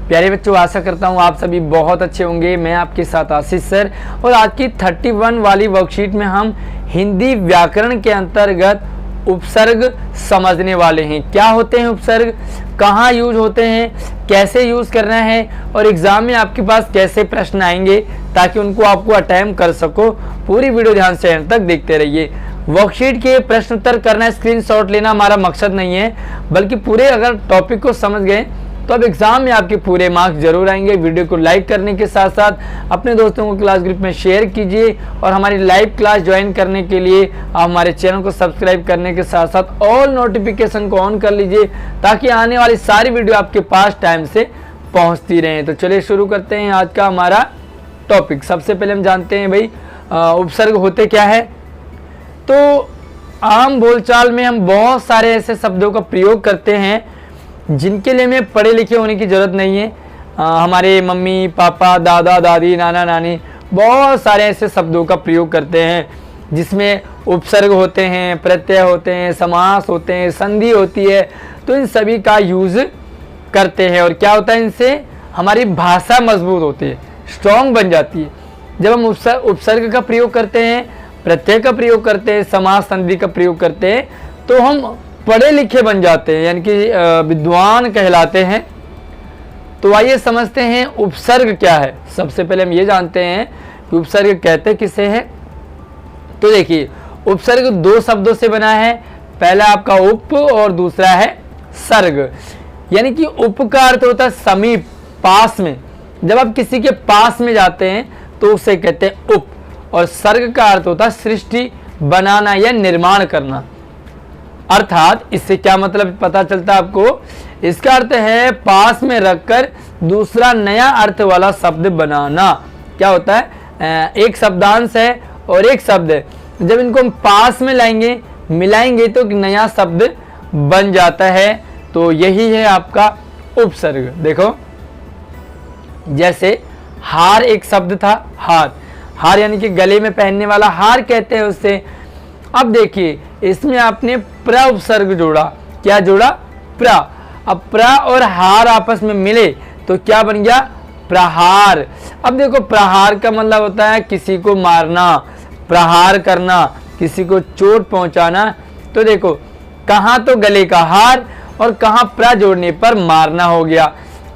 प्यारे बच्चों, आशा करता हूँ आप सभी बहुत अच्छे होंगे। मैं आपके साथ आशीष सर, और आज की 31 वाली वर्कशीट में हम हिंदी व्याकरण के अंतर्गत उपसर्ग समझने वाले हैं। क्या होते हैं उपसर्ग, कहाँ यूज होते हैं, कैसे यूज करना है, और एग्जाम में आपके पास कैसे प्रश्न आएंगे ताकि उनको आपको अटेम्प्ट कर सको। पूरी वीडियो ध्यान से एंड तक देखते रहिए। वर्कशीट के प्रश्न उत्तर करना, स्क्रीनशॉट लेना हमारा मकसद नहीं है, बल्कि पूरे अगर टॉपिक को समझ गए तो अब एग्जाम में आपके पूरे मार्क्स जरूर आएंगे। वीडियो को लाइक करने के साथ साथ अपने दोस्तों को क्लास ग्रुप में शेयर कीजिए, और हमारी लाइव क्लास ज्वाइन करने के लिए आप हमारे चैनल को सब्सक्राइब करने के साथ साथ ऑल नोटिफिकेशन को ऑन कर लीजिए, ताकि आने वाली सारी वीडियो आपके पास टाइम से पहुंचती रहे। तो चलिए शुरू करते हैं आज का हमारा टॉपिक। सबसे पहले हम जानते हैं भाई उपसर्ग होते क्या है। तो आम बोलचाल में हम बहुत सारे ऐसे शब्दों का प्रयोग करते हैं जिनके लिए हमें पढ़े लिखे होने की ज़रूरत नहीं है। हमारे मम्मी पापा, दादा दादी, नाना नानी बहुत सारे ऐसे शब्दों का प्रयोग करते हैं जिसमें उपसर्ग होते हैं, प्रत्यय होते हैं, समास होते हैं, संधि होती है। तो इन सभी का यूज़ करते हैं, और क्या होता है, इनसे हमारी भाषा मजबूत होती है, स्ट्रॉन्ग बन जाती है। जब हम उपसर्ग का प्रयोग करते हैं, प्रत्यय का प्रयोग करते हैं, समास संधि का प्रयोग करते हैं, तो हम पढ़े लिखे बन जाते हैं, यानी कि विद्वान कहलाते हैं। तो आइए समझते हैं उपसर्ग क्या है। सबसे पहले हम ये जानते हैं कि उपसर्ग कहते किसे हैं। तो देखिए, उपसर्ग दो शब्दों से बना है। पहला आपका उप और दूसरा है सर्ग। यानी कि उप का अर्थ होता है समीप, पास में। जब आप किसी के पास में जाते हैं तो उसे कहते हैं उप, और सर्ग का अर्थ होता है सृष्टि, बनाना या निर्माण करना। अर्थात इससे क्या मतलब पता चलता है आपको, इसका अर्थ है पास में रखकर दूसरा नया अर्थ वाला शब्द बनाना। क्या होता है, एक शब्दांश है और एक शब्द है, जब इनको हम पास में लाएंगे, मिलाएंगे तो एक नया शब्द बन जाता है। तो यही है आपका उपसर्ग। देखो, जैसे हार एक शब्द था, हार, हार यानी कि गले में पहनने वाला हार कहते हैं उससे। अब देखिए, इसमें आपने प्र उपसर्ग जोड़ा। क्या जोड़ा, प्र। अब प्र और हार आपस में मिले तो क्या बन गया, प्रहार। अब देखो, प्रहार का मतलब होता है किसी को मारना, प्रहार करना, किसी को चोट पहुंचाना। तो देखो, कहाँ तो गले का हार और कहाँ प्र जोड़ने पर मारना हो गया।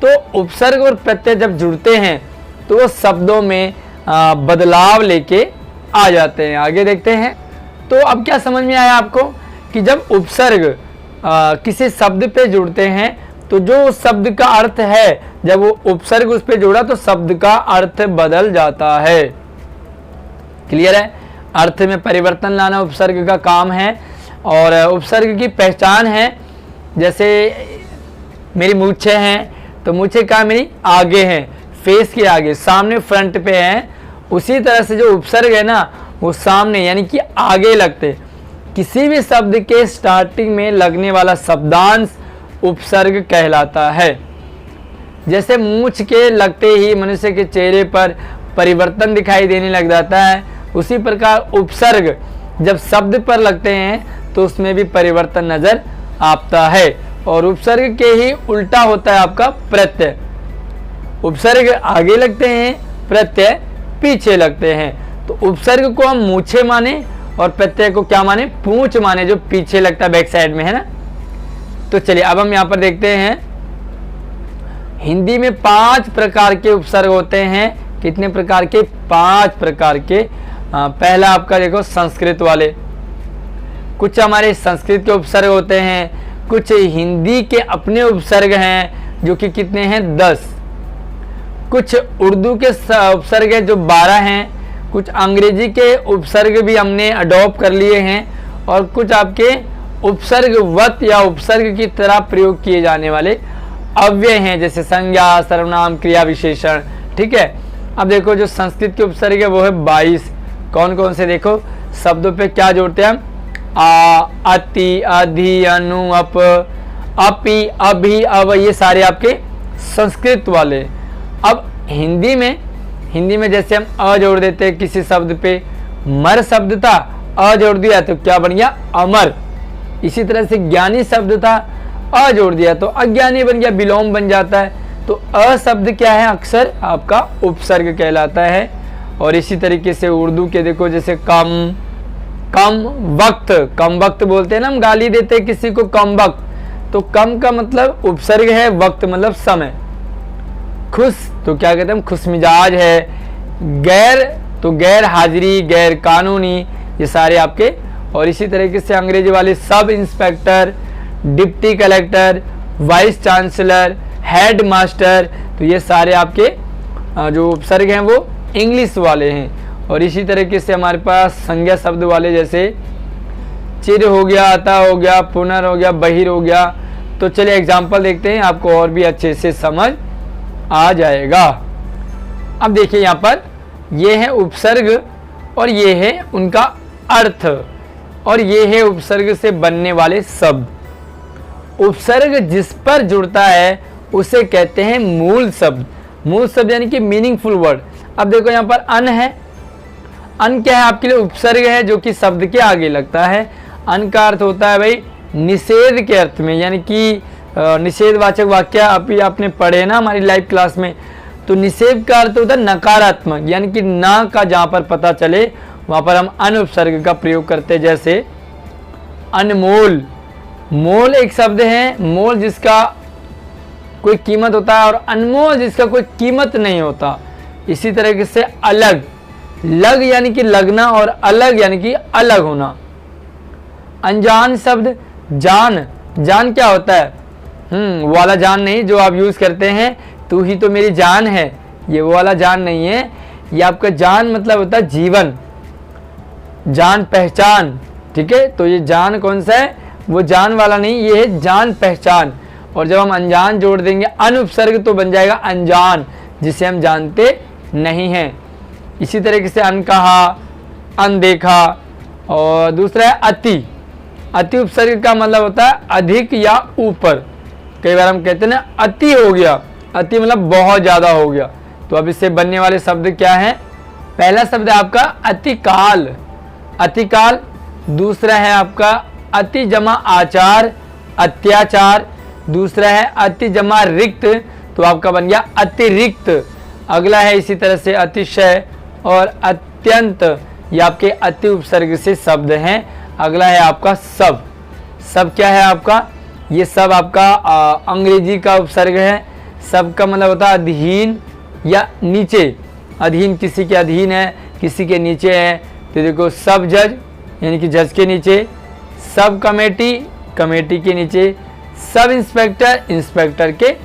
तो उपसर्ग और प्रत्यय जब जुड़ते हैं तो वो शब्दों में बदलाव लेके आ जाते हैं। आगे देखते हैं। तो अब क्या समझ में आया आपको कि जब उपसर्ग किसी शब्द पे जुड़ते हैं तो जो उस शब्द का अर्थ है, जब वो उपसर्ग उस पे जुड़ा तो शब्द का अर्थ बदल जाता है। क्लियर है, अर्थ में परिवर्तन लाना उपसर्ग का काम है। और उपसर्ग की पहचान है, जैसे मेरी मूछें हैं तो मूछें कहाँ मेरी आगे हैं, फेस के आगे, सामने फ्रंट पे हैं। उसी तरह से जो उपसर्ग है ना, वो सामने यानी कि आगे लगते। किसी भी शब्द के स्टार्टिंग में लगने वाला शब्दांश उपसर्ग कहलाता है। जैसे मूछ के लगते ही मनुष्य के चेहरे पर परिवर्तन दिखाई देने लग जाता है, उसी प्रकार उपसर्ग जब शब्द पर लगते हैं तो उसमें भी परिवर्तन नजर आता है। और उपसर्ग के ही उल्टा होता है आपका प्रत्यय। उपसर्ग आगे लगते हैं, प्रत्यय पीछे लगते हैं। तो उपसर्ग को हम मूछे माने और प्रत्यय को क्या माने, पूंछ माने, जो पीछे लगता है, बैक साइड में है ना। तो चलिए अब हम यहाँ पर देखते हैं, हिंदी में 5 प्रकार के उपसर्ग होते हैं। कितने प्रकार के, 5 प्रकार के। पहला आपका देखो संस्कृत वाले, कुछ हमारे संस्कृत के उपसर्ग होते हैं, कुछ हिंदी के अपने उपसर्ग हैं जो कि कितने हैं, 10। कुछ उर्दू के उपसर्ग है जो 12 हैं। कुछ अंग्रेजी के उपसर्ग भी हमने अडॉप्ट कर लिए हैं, और कुछ आपके उपसर्गवत या उपसर्ग की तरह प्रयोग किए जाने वाले अव्यय हैं, जैसे संज्ञा, सर्वनाम, क्रिया विशेषण। ठीक है। अब देखो, जो संस्कृत के उपसर्ग है वो है 22। कौन कौन से, देखो शब्दों पे क्या जोड़ते हैं हम, आ, अति, अधि, अनु, अप, अपि, अभि, अव, ये सारे आपके संस्कृत वाले। अब हिंदी में जैसे हम अ जोड़ देते हैं किसी शब्द पे, मर शब्द था, अ जोड़ दिया तो क्या बन गया, अमर। इसी तरह से ज्ञानी शब्द था, अ जोड़ दिया तो अज्ञानी बन गया, विलोम बन जाता है। तो अ शब्द क्या है, अक्सर आपका उपसर्ग कहलाता है। और इसी तरीके से उर्दू के देखो, जैसे कम वक्त बोलते हैं ना, हम गाली देते हैं किसी को कम वक्त, तो कम का मतलब उपसर्ग है, वक्त मतलब समय। खुश तो क्या कहते हैं हम, खुश मिजाज है। गैर तो गैर हाजिरी, गैर कानूनी, ये सारे आपके। और इसी तरीके से अंग्रेजी वाले sub inspector, deputy collector, vice chancellor, head master, तो ये सारे आपके जो उपसर्ग हैं वो इंग्लिश वाले हैं। और इसी तरीके से हमारे पास संज्ञा शब्द वाले, जैसे चिर हो गया, अता हो गया, पुनर हो गया, बहिर हो गया। तो चलिए एग्जाम्पल देखते हैं, आपको और भी अच्छे से समझ आ जाएगा। अब देखिए यहाँ पर ये है उपसर्ग और ये है उनका अर्थ, और ये है उपसर्ग से बनने वाले शब्द। उपसर्ग जिस पर जुड़ता है उसे कहते हैं मूल शब्द। मूल शब्द यानी कि मीनिंगफुल वर्ड। अब देखो यहाँ पर अन है, अन क्या है आपके लिए, उपसर्ग है जो कि शब्द के आगे लगता है। अन का अर्थ होता है भाई निषेध के अर्थ में, यानी कि निषेधवाचक वाक्य अभी आपने पढ़े ना हमारी लाइव क्लास में। तो निषेध का अर्थ होता है नकारात्मक, यानी कि ना का जहां पर पता चले वहां पर हम अन उपसर्ग का प्रयोग करते हैं। जैसे अनमोल, मोल एक शब्द है, मोल जिसका कोई कीमत होता है, और अनमोल जिसका कोई कीमत नहीं होता। इसी तरीके से अलग, लग यानी कि लगना, और अलग यानी कि अलग होना। अनजान शब्द, जान, जान क्या होता है, वो वाला जान नहीं जो आप यूज करते हैं, तू ही तो मेरी जान है, ये वो वाला जान नहीं है। ये आपका जान मतलब होता है जीवन, जान पहचान, ठीक है। तो ये जान कौन सा है, वो जान वाला नहीं, ये है जान पहचान। और जब हम अनजान जोड़ देंगे अन उपसर्ग तो बन जाएगा अनजान, जिसे हम जानते नहीं हैं। इसी तरीके से अनकहा, अनदेखा। और दूसरा है अति, अति उपसर्ग का मतलब होता है अधिक या ऊपर। कई बार हम कहते हैं ना अति हो गया, अति मतलब बहुत ज्यादा हो गया। तो अब इससे बनने वाले शब्द क्या है, पहला शब्द है आपका अतिकाल, अतिकाल। दूसरा है आपका अति जमा आचार, अत्याचार। दूसरा है अति जमा रिक्त, तो आपका बन गया अतिरिक्त। अगला है इसी तरह से अतिशय और अत्यंत, ये आपके अति उपसर्ग से शब्द हैं। अगला है आपका सब, सब क्या है आपका, ये सब आपका अंग्रेजी का उपसर्ग है। सब का मतलब होता है अधीन या नीचे, अधीन किसी के अधीन है, किसी के नीचे है। तो देखो सब जज यानी कि जज के नीचे, सब कमेटी कमेटी के नीचे, सब इंस्पेक्टर इंस्पेक्टर के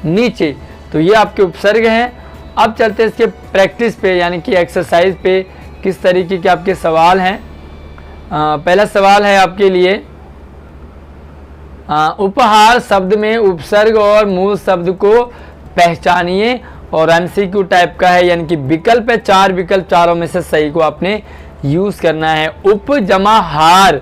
नीचे। तो ये आपके उपसर्ग हैं। अब चलते हैं इसके प्रैक्टिस पे यानी कि एक्सरसाइज पे, किस तरीके के आपके सवाल हैं। पहला सवाल है आपके लिए, उपहार शब्द में उपसर्ग और मूल शब्द को पहचानिए, और एमसीक्यू टाइप का है, यानी कि विकल्प है, 4 विकल्प, चारों में से सही को आपने यूज करना है। उप जमा हार,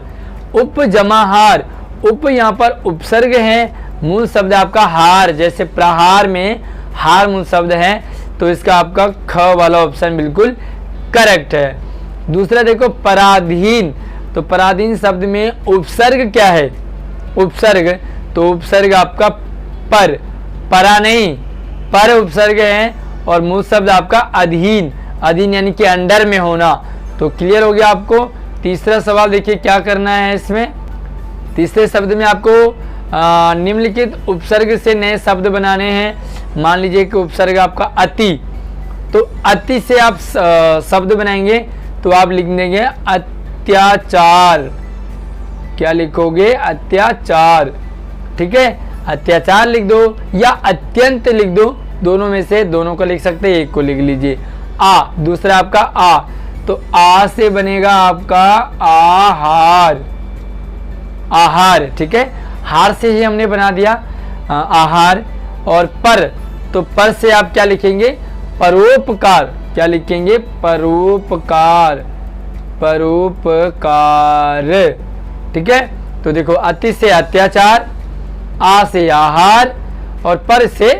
उप जमा हार, उप यहाँ पर उपसर्ग है, मूल शब्द आपका हार, जैसे प्रहार में हार मूल शब्द है, तो इसका आपका ख वाला ऑप्शन बिल्कुल करेक्ट है। दूसरा देखो पराधीन, तो पराधीन शब्द में उपसर्ग क्या है, उपसर्ग, तो उपसर्ग आपका पर, परा नहीं, पर उपसर्ग है, और मूल शब्द आपका अधीन, अधीन यानी कि अंडर में होना। तो क्लियर हो गया आपको। तीसरा सवाल देखिए क्या करना है इसमें। तीसरे शब्द में आपको निम्नलिखित उपसर्ग से नए शब्द बनाने हैं। मान लीजिए कि उपसर्ग आपका अति, तो अति से आप शब्द बनाएंगे, तो आप लिख देंगे अत्याचार। क्या लिखोगे, अत्याचार, ठीक है। अत्याचार लिख दो या अत्यंत लिख दो, दोनों में से दोनों को लिख सकते हैं, एक को लिख लीजिए। आ, दूसरा आपका आ, तो आ से बनेगा आपका आहार, आहार, ठीक है। हार से ही हमने बना दिया आहार। और पर, तो पर से आप क्या लिखेंगे, परोपकार, क्या लिखेंगे, परोपकार, परोपकार, ठीक है। तो देखो अति से अत्याचार, आ से आहार, और पर से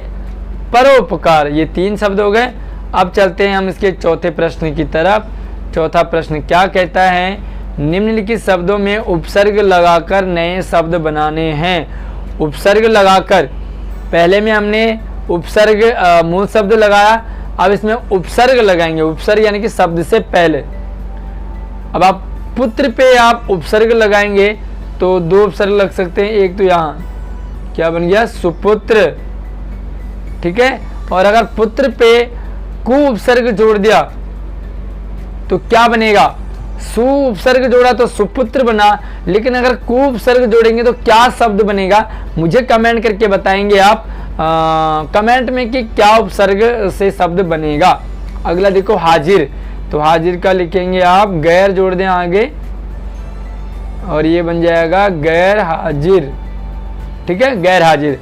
परोपकार, ये 3 शब्द हो गए। अब चलते हैं हम इसके चौथे प्रश्न की तरफ। चौथा प्रश्न क्या कहता है, निम्नलिखित शब्दों में उपसर्ग लगाकर नए शब्द बनाने हैं। उपसर्ग लगाकर, पहले में हमने उपसर्ग मूल शब्द लगाया, अब इसमें उपसर्ग लगाएंगे, उपसर्ग यानी कि शब्द से पहले। अब आप पुत्र पे आप उपसर्ग लगाएंगे तो दो उपसर्ग लग सकते हैं, एक तो यहाँ क्या बन गया सुपुत्र, ठीक है। और अगर पुत्र पे कु उपसर्ग जोड़ दिया तो क्या बनेगा, सु उपसर्ग जोड़ा तो सुपुत्र बना, लेकिन अगर कु उपसर्ग जोड़ेंगे तो क्या शब्द बनेगा, मुझे कमेंट करके बताएंगे आप कमेंट में कि क्या उपसर्ग से शब्द बनेगा। अगला देखो हाजिर, तो हाजिर का लिखेंगे आप गैर जोड़ दें आगे और ये बन जाएगा गैर हाजिर, ठीक है, गैर हाजिर।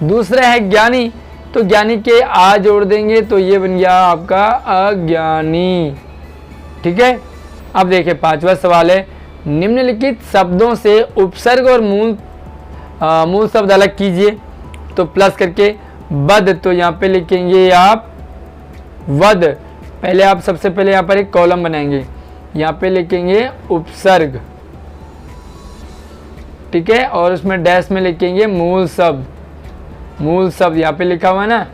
दूसरा है ज्ञानी, तो ज्ञानी के आ जोड़ देंगे तो ये बन गया आपका अज्ञानी, ठीक है। अब देखिए पांचवा सवाल है, निम्नलिखित शब्दों से उपसर्ग और मूल शब्द अलग कीजिए, तो प्लस करके वध, तो यहाँ पे लिखेंगे आप वध। पहले आप सबसे पहले यहाँ पर एक कॉलम बनाएंगे, यहाँ पे लिखेंगे उपसर्ग, ठीक है, और उसमें डैश में लिखेंगे मूल शब्द, मूल शब्द यहाँ पे लिखा हुआ है ना।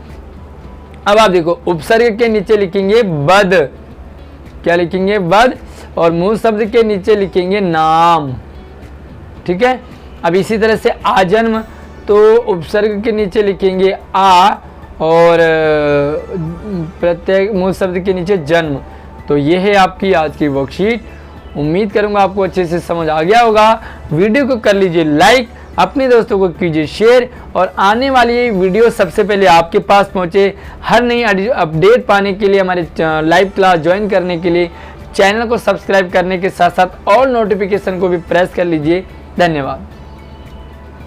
अब आप देखो उपसर्ग के नीचे लिखेंगे वध, क्या लिखेंगे वध, और मूल शब्द के नीचे लिखेंगे नाम, ठीक है। अब इसी तरह से आजन्म, तो उपसर्ग के नीचे लिखेंगे आ और प्रत्येक मूल शब्द के नीचे जन्म। तो ये है आपकी आज की वर्कशीट। उम्मीद करूंगा आपको अच्छे से समझ आ गया होगा। वीडियो को कर लीजिए लाइक, अपने दोस्तों को कीजिए शेयर, और आने वाली वीडियो सबसे पहले आपके पास पहुंचे। हर नई अपडेट पाने के लिए, हमारे लाइव क्लास ज्वाइन करने के लिए चैनल को सब्सक्राइब करने के साथ साथ और नोटिफिकेशन को भी प्रेस कर लीजिए। धन्यवाद।